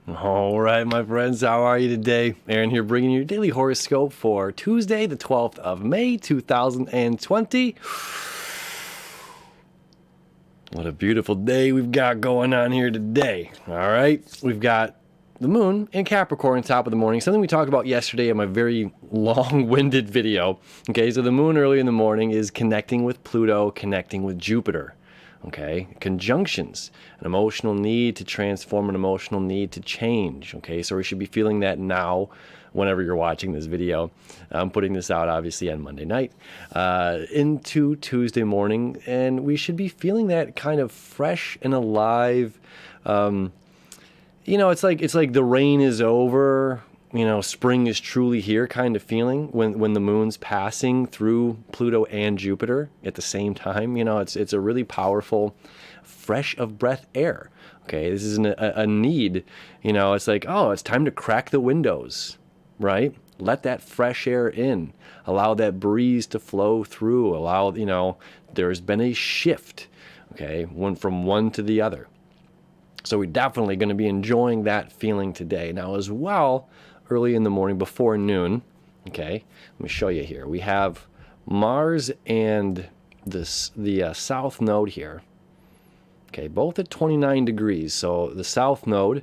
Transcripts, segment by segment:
All right, my friends, how are you today? Aaron here bringing you your daily horoscope for Tuesday, the 12th of May, 2020. What a beautiful day we've got going on here today. All right, we've got the moon in Capricorn, top of the morning, something we talked about yesterday in my very long-winded video. Okay, so the moon early in the morning is connecting with Pluto, connecting with Jupiter. Okay, conjunctions, an emotional need to transform, an emotional need to change. Okay, so we should be feeling that now whenever you're watching this video. I'm putting this out obviously on Monday night into Tuesday morning, and we should be feeling that kind of fresh and alive. It's like the rain is over. Spring is truly here kind of feeling when the moon's passing through Pluto and Jupiter at the same time. It's a really powerful, fresh of breath air. Okay, this is a need. It's like, oh, it's time to crack the windows, right? Let that fresh air in. Allow that breeze to flow through. There's been a shift, okay, from one to the other. So we're definitely going to be enjoying that feeling today. Now, as well, early in the morning before noon, okay, let me show you here. We have Mars and the south node here, okay, both at 29 degrees. So the south node,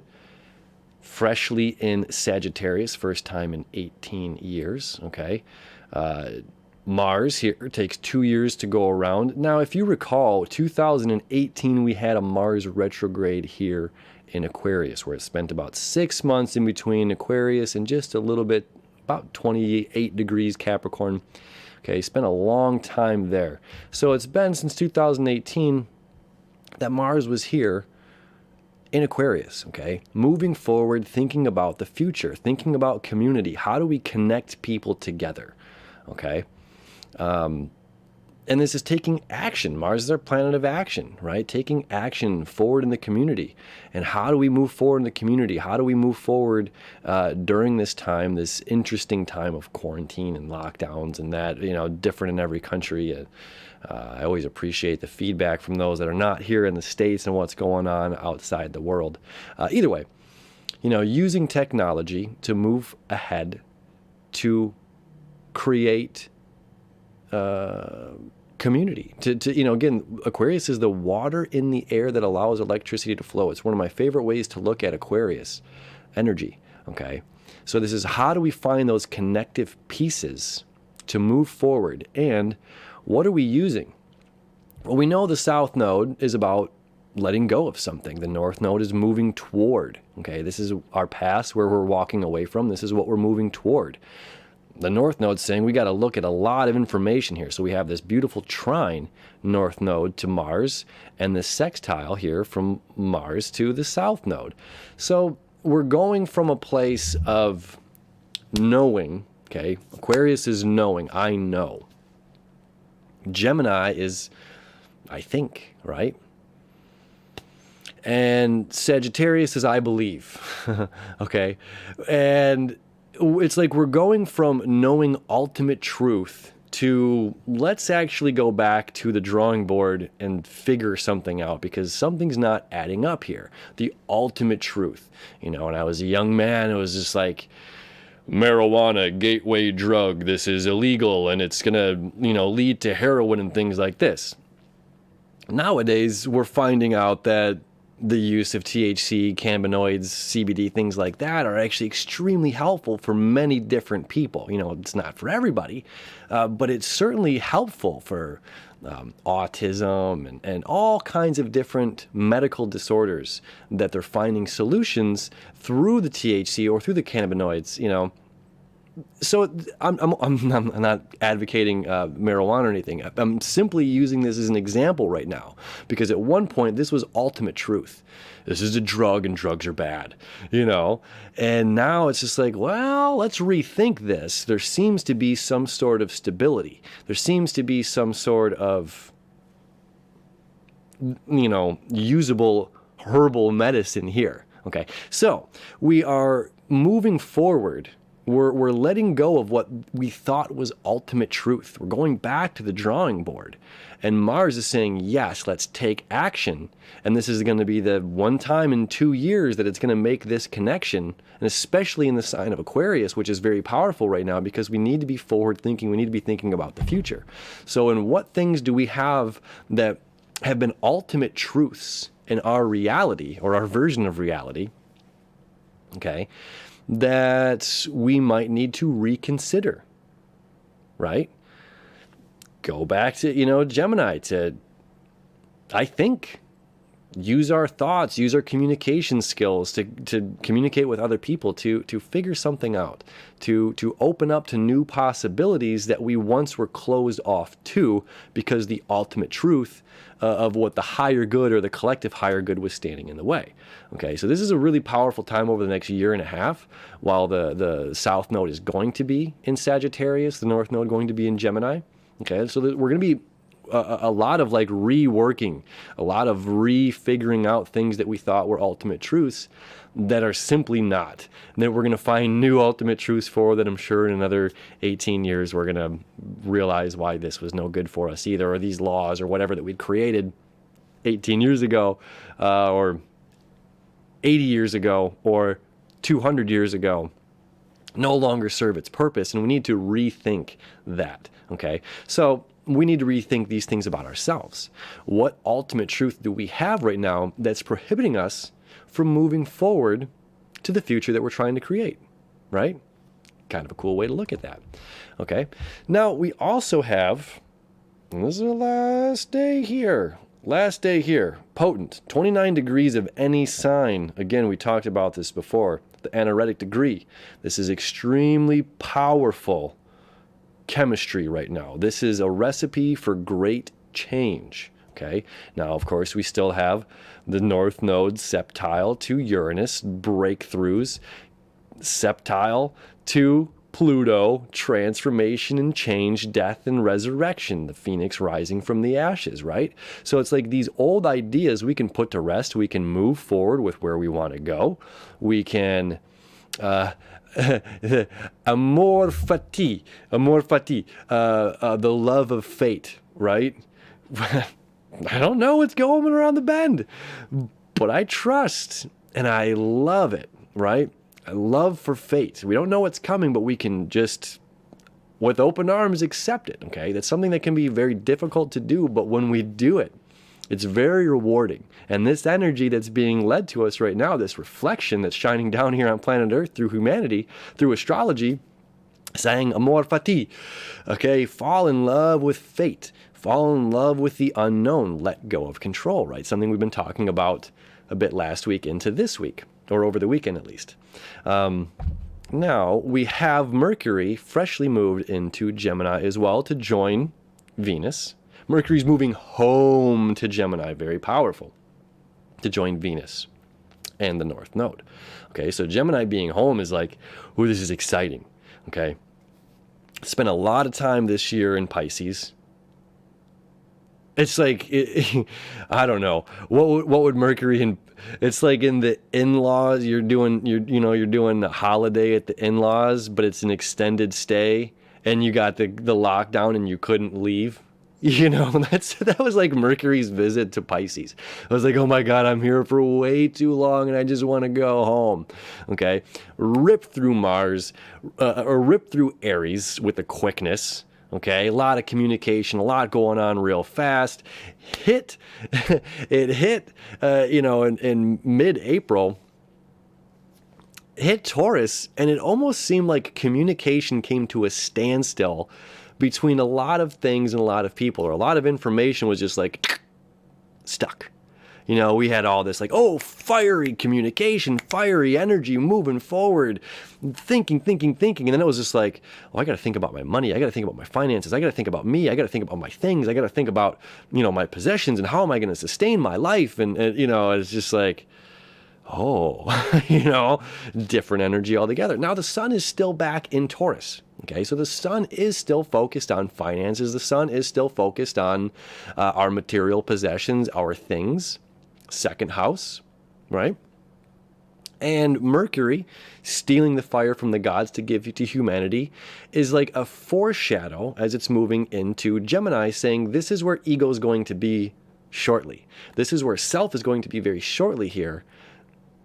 freshly in Sagittarius, first time in 18 years, okay. Mars here takes 2 years to go around. Now, if you recall, 2018, we had a Mars retrograde here in Aquarius, where it spent about 6 months in between Aquarius and just a little bit, about 28 degrees Capricorn. Okay, spent a long time there. So it's been since 2018 that Mars was here in Aquarius, okay? Moving forward, thinking about the future, thinking about community. How do we connect people together, okay? And this is taking action. Mars is our planet of action, right? Taking action forward in the community. And how do we move forward in the community? How do we move forward during this time, this interesting time of quarantine and lockdowns and that, different in every country. I always appreciate the feedback from those that are not here in the States and what's going on outside the world. Either way, using technology to move ahead, to create community, again, Aquarius is the water in the air that allows electricity to flow. It's one of my favorite ways to look at Aquarius energy. Okay, so this is how do we find those connective pieces to move forward, and what are we using? Well, we know the south node is about letting go of something. The north node is moving toward. Okay, this is our past where we're walking away from. This is what we're moving toward. The north node's saying we got to look at a lot of information here. So we have this beautiful trine north node to Mars and this sextile here from Mars to the south node. So we're going from a place of knowing, okay? Aquarius is knowing, I know. Gemini is, I think, right? And Sagittarius is, I believe, okay? And it's like we're going from knowing ultimate truth to let's actually go back to the drawing board and figure something out, because something's not adding up here. The ultimate truth. When I was a young man, it was just like, marijuana, gateway drug, this is illegal and it's gonna, lead to heroin and things like this. Nowadays, we're finding out that the use of THC, cannabinoids, CBD, things like that are actually extremely helpful for many different people. It's not for everybody, but it's certainly helpful for autism and all kinds of different medical disorders that they're finding solutions through the THC or through the cannabinoids, So I'm not advocating marijuana or anything. I'm simply using this as an example right now, because at one point this was ultimate truth. This is a drug and drugs are bad, and now it's just like, well, let's rethink this. There seems to be some sort of stability. There seems to be some sort of, usable herbal medicine here. Okay, so we are moving forward We're letting go of what we thought was ultimate truth. We're going back to the drawing board. And Mars is saying, yes, let's take action. And this is going to be the one time in 2 years that it's going to make this connection. And especially in the sign of Aquarius, which is very powerful right now because we need to be forward thinking. We need to be thinking about the future. So in what things do we have that have been ultimate truths in our reality or our version of reality? Okay. That we might need to reconsider, right? Go back to, Gemini to, I think, use our thoughts, use our communication skills to communicate with other people, to figure something out, to open up to new possibilities that we once were closed off to because the ultimate truth of what the higher good or the collective higher good was standing in the way. Okay, so this is a really powerful time over the next year and a half while the South Node is going to be in Sagittarius, the North Node going to be in Gemini. Okay, so we're going to be a lot of like reworking, a lot of refiguring out things that we thought were ultimate truths that are simply not. And then we're going to find new ultimate truths for that I'm sure in another 18 years we're going to realize why this was no good for us either, or these laws or whatever that we'd created 18 years ago or 80 years ago or 200 years ago no longer serve its purpose, and we need to rethink that. Okay, so we need to rethink these things about ourselves. What ultimate truth do we have right now that's prohibiting us from moving forward to the future that we're trying to create, right? Kind of a cool way to look at that. Okay, now we also have, and this is the last day here, potent, 29 degrees of any sign. Again, we talked about this before, the anaretic degree. This is extremely powerful chemistry right now. This is a recipe for great change. Okay. Now, of course, we still have the North Node septile to Uranus, breakthroughs, septile to Pluto, transformation and change, death and resurrection, the phoenix rising from the ashes, right? So it's like these old ideas we can put to rest. We can move forward with where we want to go. We can amor fati, the love of fate, right? I don't know what's going around the bend, but I trust and I love it, right? I love for fate. We don't know what's coming, but we can just, with open arms, accept it, okay? That's something that can be very difficult to do, but when we do it, it's very rewarding. And this energy that's being led to us right now, this reflection that's shining down here on planet Earth through humanity, through astrology, saying amor fati, okay? Fall in love with fate. Fall in love with the unknown. Let go of control, right? Something we've been talking about a bit last week into this week, or over the weekend at least. Now we have Mercury freshly moved into Gemini as well to join Venus. Mercury's moving home to Gemini, very powerful, to join Venus and the North Node. Okay, so Gemini being home is like, ooh, this is exciting. Okay, spent a lot of time this year in Pisces. It's like, I don't know, what would Mercury in, it's like in the in-laws, you're doing a holiday at the in-laws, but it's an extended stay and you got the lockdown and you couldn't leave. That was like Mercury's visit to Pisces. I was like, oh my God, I'm here for way too long and I just want to go home. Okay. Rip through Mars, or rip through Aries with the quickness. Okay. A lot of communication, a lot going on real fast. It hit, in mid-April, hit Taurus, and it almost seemed like communication came to a standstill between a lot of things and a lot of people, or a lot of information was just like stuck. We had all this like, oh, fiery communication, fiery energy, moving forward, thinking. And then it was just like, oh, I got to think about my money. I got to think about my finances. I got to think about me. I got to think about my things. I got to think about, my possessions and how am I going to sustain my life? And it's just like, oh, different energy altogether. Now the sun is still back in Taurus. Okay, so the sun is still focused on finances. The sun is still focused on our material possessions, our things, second house, right? And Mercury, stealing the fire from the gods to give to humanity, is like a foreshadow as it's moving into Gemini, saying this is where ego is going to be shortly. This is where self is going to be very shortly here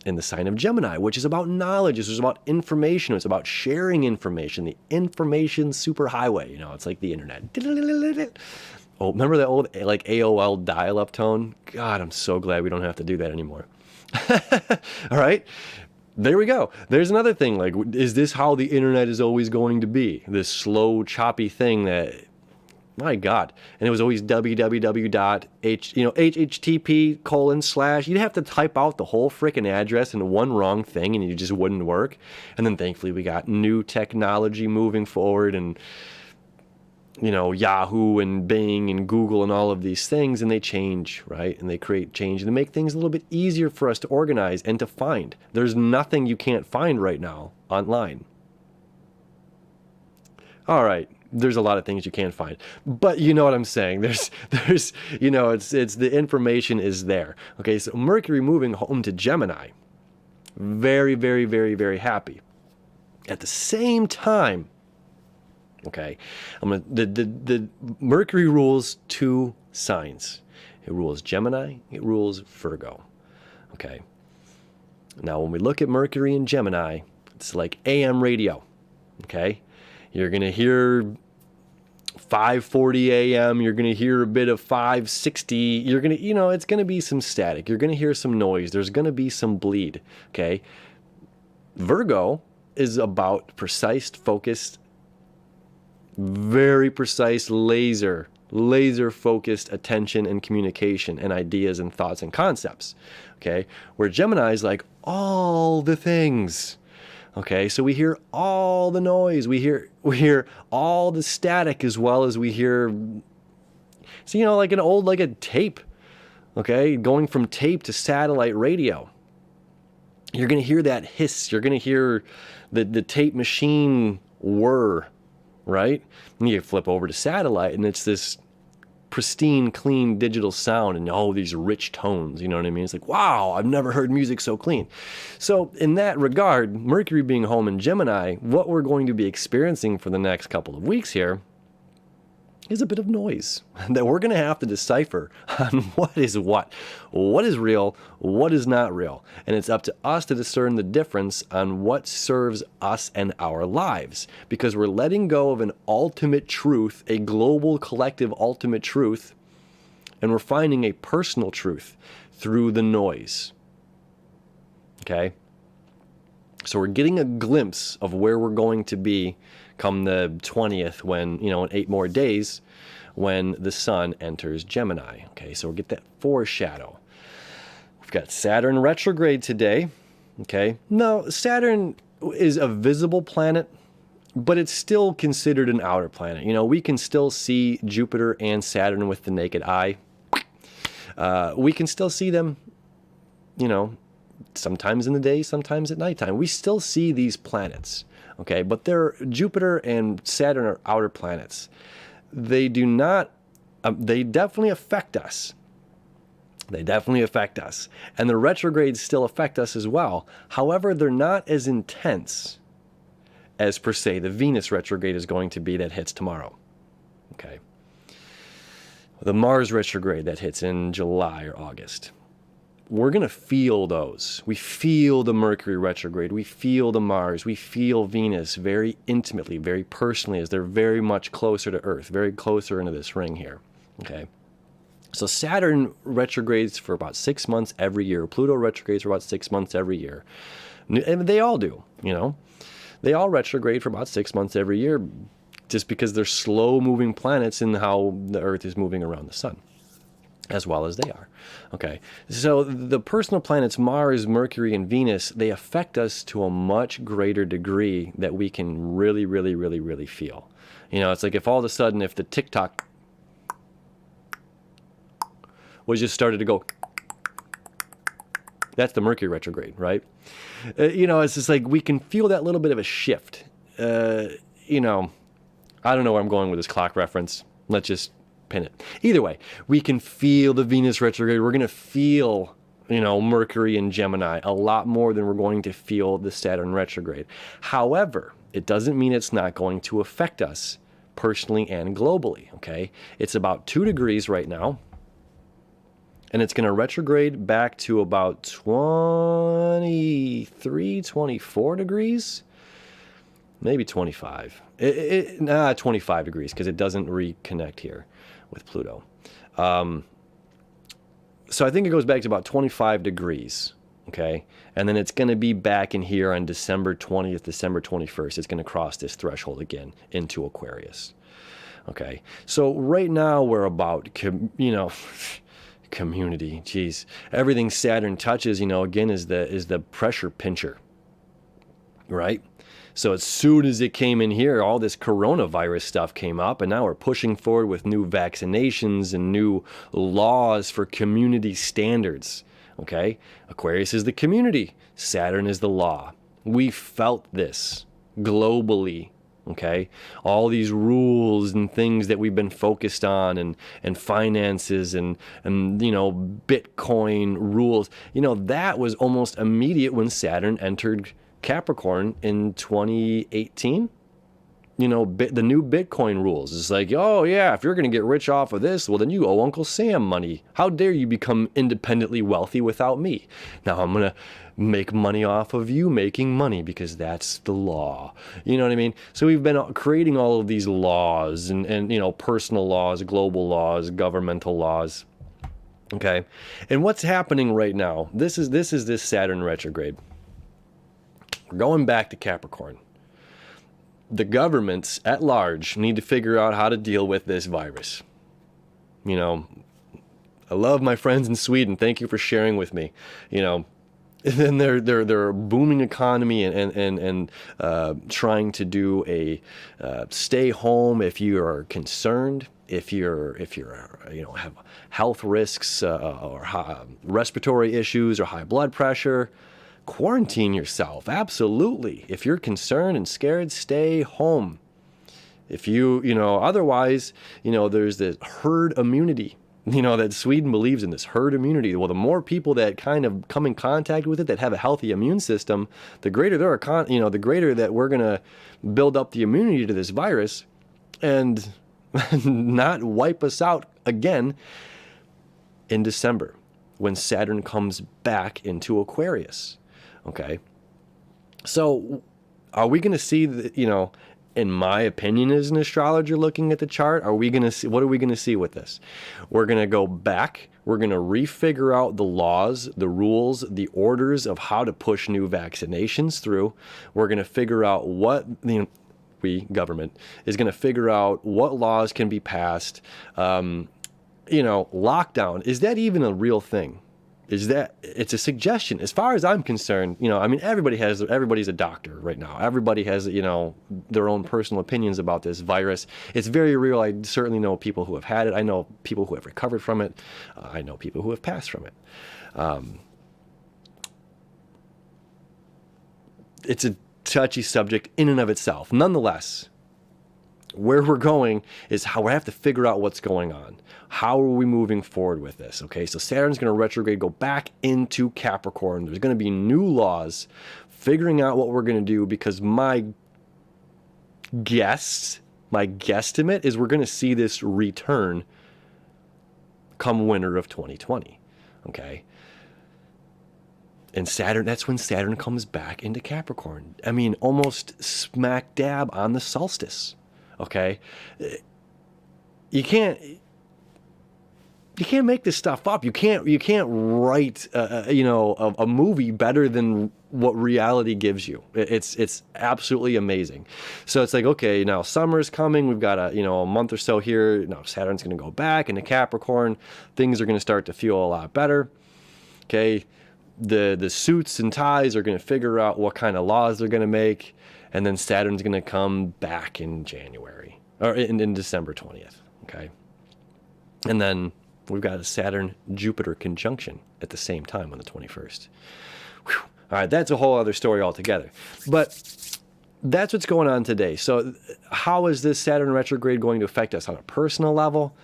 in the sign of Gemini, which is about knowledge. This is about information. It's about sharing information, the information superhighway. You know, it's like the internet. Oh, remember that old like AOL dial-up tone? God, I'm so glad we don't have to do that anymore. All right, there we go. There's another thing. Like, is this how the internet is always going to be? This slow, choppy thing that, my God. And it was always http:/. You'd have to type out the whole freaking address in one wrong thing and it just wouldn't work. And then thankfully we got new technology moving forward, and you know, Yahoo and Bing and Google and all of these things, and they change, right? And they create change and they make things a little bit easier for us to organize and to find. There's nothing you can't find right now online. All right, there's a lot of things you can't find, but you know what I'm saying. There's, you know, it's the information is there. Okay, so Mercury moving home to Gemini, very, very, very, very happy. At the same time, okay, the Mercury rules two signs. It rules Gemini, it rules Virgo. Okay. Now, when we look at Mercury in Gemini, it's like AM radio. Okay. You're going to hear 5:40 a.m. You're going to hear a bit of 5:60. You're going to, you know, it's going to be some static. You're going to hear some noise. There's going to be some bleed. Okay. Virgo is about precise, focused, very precise, laser focused attention and communication and ideas and thoughts and concepts. Okay. Where Gemini is like all the things. Okay. So we hear all the noise. We hear all the static, as well as we hear, so, you know, like like a tape. Okay. Going from tape to satellite radio. You're going to hear that hiss. You're going to hear the tape machine whir. Right? And you flip over to satellite and it's this pristine, clean digital sound and all these rich tones. You know what I mean? It's like, wow, I've never heard music so clean. So in that regard, Mercury being home in Gemini, what we're going to be experiencing for the next couple of weeks here is a bit of noise that we're going to have to decipher on what is real, what is not real. And it's up to us to discern the difference on what serves us and our lives, because we're letting go of an ultimate truth, a global collective ultimate truth, and we're finding a personal truth through the noise. Okay? So we're getting a glimpse of where we're going to be come the 20th, when, you know, in 8 more days, when the sun enters Gemini. Okay, so we'll get that foreshadow. We've got Saturn retrograde today. Okay, now Saturn is a visible planet, but it's still considered an outer planet. You know, we can still see Jupiter and Saturn with the naked eye. We can still see them, you know, sometimes in the day, sometimes at nighttime. We still see these planets. Okay, but Jupiter and Saturn are outer planets. They do not, they definitely affect us. They definitely affect us. And the retrogrades still affect us as well. However, they're not as intense as, per se, the Venus retrograde is going to be that hits tomorrow. Okay. The Mars retrograde that hits in July or August. We're going to feel those. We feel the Mercury retrograde. We feel the Mars. We feel Venus very intimately, very personally, as they're very much closer to Earth, very closer into this ring here. Okay. So Saturn retrogrades for about 6 months every year. Pluto retrogrades for about 6 months every year. And they all do, you know. They all retrograde for about 6 months every year, just because they're slow-moving planets in how the Earth is moving around the sun, as well as they are. Okay, so the personal planets Mars, Mercury, and Venus, they affect us to a much greater degree that we can really, really, really, really feel. You know, it's like if all of a sudden, if the tick-tock was just started to go, that's the Mercury retrograde, right? You know, it's just like we can feel that little bit of a shift. You know, I don't know where I'm going with this clock reference. Let's just pin it. Either way, we can feel the Venus retrograde. We're going to feel Mercury in Gemini, a lot more than we're going to feel the Saturn retrograde. However, it doesn't mean it's not going to affect us personally and globally, okay? It's about 2 degrees right now, and it's going to retrograde back to about 23, 24 degrees, maybe 25. 25 degrees, because it doesn't reconnect here with Pluto. So I think it goes back to about 25 degrees, okay? And then it's going to be back in here on December 20th, December 21st. It's going to cross this threshold again into Aquarius, okay? So right now we're about, community. Geez, everything Saturn touches, again, is the pressure pincher, right? So as soon as it came in here, all this coronavirus stuff came up, and now we're pushing forward with new vaccinations and new laws for community standards, okay? Aquarius is the community. Saturn is the law. We felt this globally, okay? All these rules and things that we've been focused on, and finances and Bitcoin rules, that was almost immediate when Saturn entered Capricorn in 2018. The new Bitcoin rules. It's like, oh yeah, if you're going to get rich off of this, well then you owe Uncle Sam money. How dare you become independently wealthy without me? Now I'm going to make money off of you making money, because that's the law. You know what I mean? So we've been creating all of these laws and personal laws, global laws, governmental laws. Okay. And what's happening right now? This is this Saturn retrograde. We're going back to Capricorn. The governments at large need to figure out how to deal with this virus. I love my friends in Sweden. Thank you for sharing with me. And their booming economy and trying to do a stay home if you are concerned, if you're have health risks or respiratory issues or high blood pressure. Quarantine yourself, absolutely. If you're concerned and scared, stay home. If otherwise, there's this herd immunity, that Sweden believes in, this herd immunity. Well, the more people that kind of come in contact with it, that have a healthy immune system, the greater the greater that we're going to build up the immunity to this virus and not wipe us out again in December when Saturn comes back into Aquarius. Okay, so are we going to see, in my opinion as an astrologer looking at the chart, what are we going to see with this? We're going to go back. We're going to refigure out the laws, the rules, the orders of how to push new vaccinations through. We're going to figure out government is going to figure out what laws can be passed. Lockdown, is that even a real thing? It's a suggestion. As far as I'm concerned, everybody's a doctor right now. Everybody has, their own personal opinions about this virus. It's very real. I certainly know people who have had it. I know people who have recovered from it. I know people who have passed from it. It's a touchy subject in and of itself. Nonetheless, where we're going is how we have to figure out what's going on. How are we moving forward with this? Okay, so Saturn's going to retrograde, go back into Capricorn. There's going to be new laws, figuring out what we're going to do, because my guesstimate is we're going to see this return come winter of 2020. Okay. And Saturn, that's when Saturn comes back into Capricorn. I mean, almost smack dab on the solstice. Okay, you can't make this stuff up. You can't write a movie better than what reality gives you. It's absolutely amazing. So it's like, okay, now summer's coming. We've got a month or so here. Now Saturn's going to go back into Capricorn. Things are going to start to feel a lot better. Okay, the suits and ties are going to figure out what kind of laws they're going to make. And then Saturn's going to come back in January, or in December 20th, okay? And then we've got a Saturn-Jupiter conjunction at the same time on the 21st. Whew. All right, that's a whole other story altogether. But that's what's going on today. So how is this Saturn retrograde going to affect us on a personal level?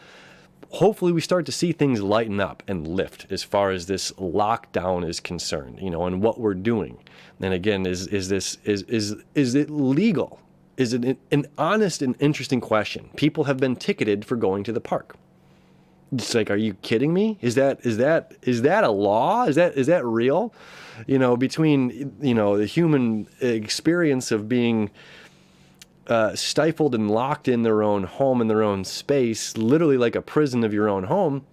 hopefully we start to see things lighten up and lift as far as this lockdown is concerned, and what we're doing. And again, is it legal? Is it an honest and interesting question? People have been ticketed for going to the park. It's like, are you kidding me? Is that a law? Is that real? Between the human experience of being stifled and locked in their own home, in their own space, literally like a prison of your own home,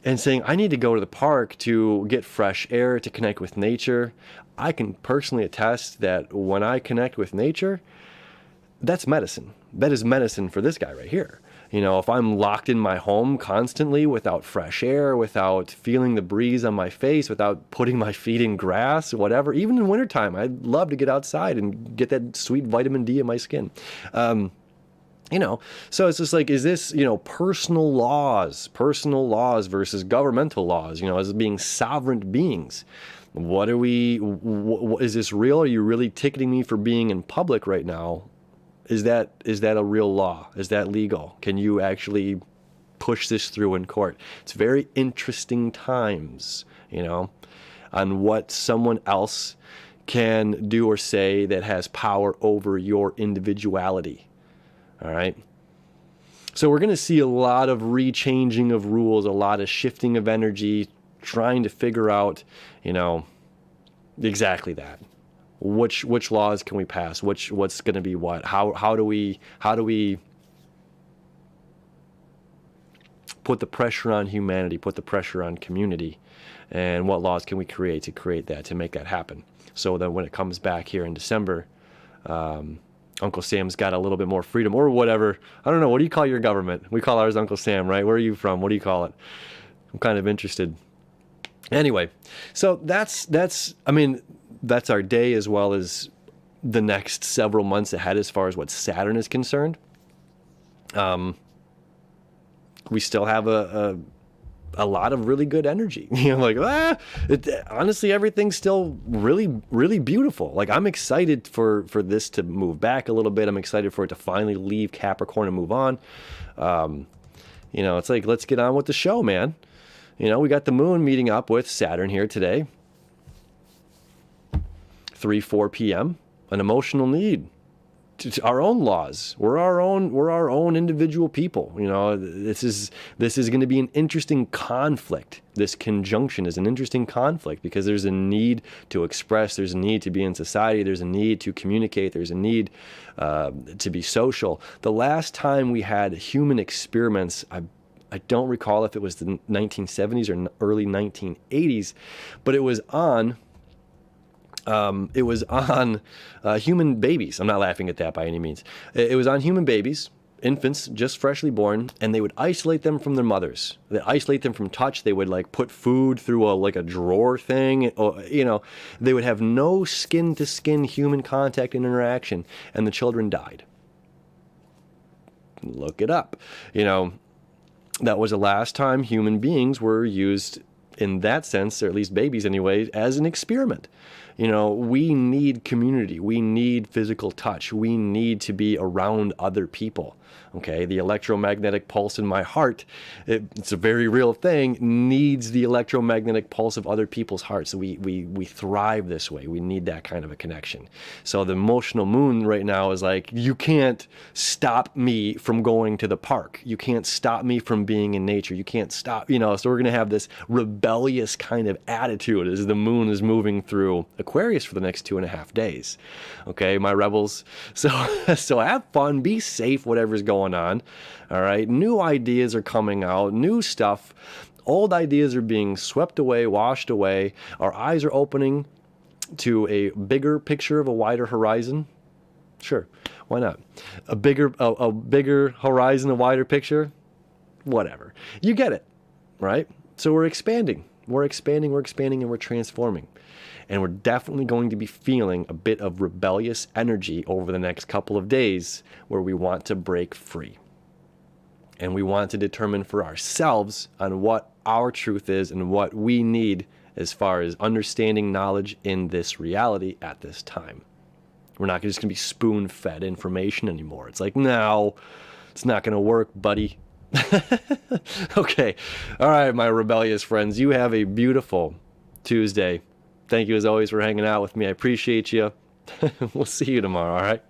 and saying, I need to go to the park to get fresh air, to connect with nature. I can personally attest that when I connect with nature, that's medicine. That is medicine for this guy right here. If I'm locked in my home constantly without fresh air, without feeling the breeze on my face, without putting my feet in grass, whatever, even in wintertime, I'd love to get outside and get that sweet vitamin D in my skin. So it's just like, is this, personal laws versus governmental laws, as being sovereign beings? Is this real? Are you really ticketing me for being in public right now? Is that a real law? Is that legal? Can you actually push this through in court? It's very interesting times, on what someone else can do or say that has power over your individuality. All right. So we're going to see a lot of rechanging of rules, a lot of shifting of energy, trying to figure out, exactly that. Which laws can we pass? What's going to be what? How do we put the pressure on humanity, put the pressure on community, and what laws can we create to make that happen? So that when it comes back here in December, Uncle Sam's got a little bit more freedom or whatever. I don't know. What do you call your government? We call ours Uncle Sam, right? Where are you from? What do you call it? I'm kind of interested. Anyway, so that's our day, as well as the next several months ahead as far as what Saturn is concerned. We still have a lot of really good energy. Honestly, everything's still really, really beautiful. Like, I'm excited for this to move back a little bit. I'm excited for it to finally leave Capricorn and move on. It's like, let's get on with the show, man. We got the moon meeting up with Saturn here today. 3-4 p.m. An emotional need. Our own laws. We're our own individual people. This is going to be an interesting conflict. This conjunction is an interesting conflict because there's a need to express, there's a need to be in society, there's a need to communicate, there's a need to be social. The last time we had human experiments, I don't recall if it was the 1970s or early 1980s, but it was on human babies. I'm not laughing at that by any means. It was on human babies, infants just freshly born, and they would isolate them from their mothers. They isolate them from touch. They would put food through a drawer thing. They would have no skin to skin human contact and interaction, and the children died. Look it up. That was the last time human beings were used in that sense, or at least babies anyway, as an experiment. We need community. We need physical touch. We need to be around other people. Okay, the electromagnetic pulse in my heart, it's a very real thing, needs the electromagnetic pulse of other people's hearts. We thrive this way. We need that kind of a connection. So the emotional moon right now is like, you can't stop me from going to the park. You can't stop me from being in nature. You can't stop, so we're going to have this rebellious kind of attitude as the moon is moving through Aquarius for the next 2.5 days. Okay, my rebels. So have fun, be safe, whatever's going on. All right, new ideas are coming out, new stuff. Old ideas are being swept away, washed away. Our eyes are opening to a bigger picture of a wider horizon. Sure, why not? A bigger horizon, a wider picture. Whatever. You get it, right? So we're expanding, and we're transforming. And we're definitely going to be feeling a bit of rebellious energy over the next couple of days where we want to break free. And we want to determine for ourselves on what our truth is and what we need as far as understanding knowledge in this reality at this time. We're not just going to be spoon-fed information anymore. It's like, no, it's not going to work, buddy. Okay. All right, my rebellious friends. You have a beautiful Tuesday. Thank you as always for hanging out with me. I appreciate you. We'll see you tomorrow, all right?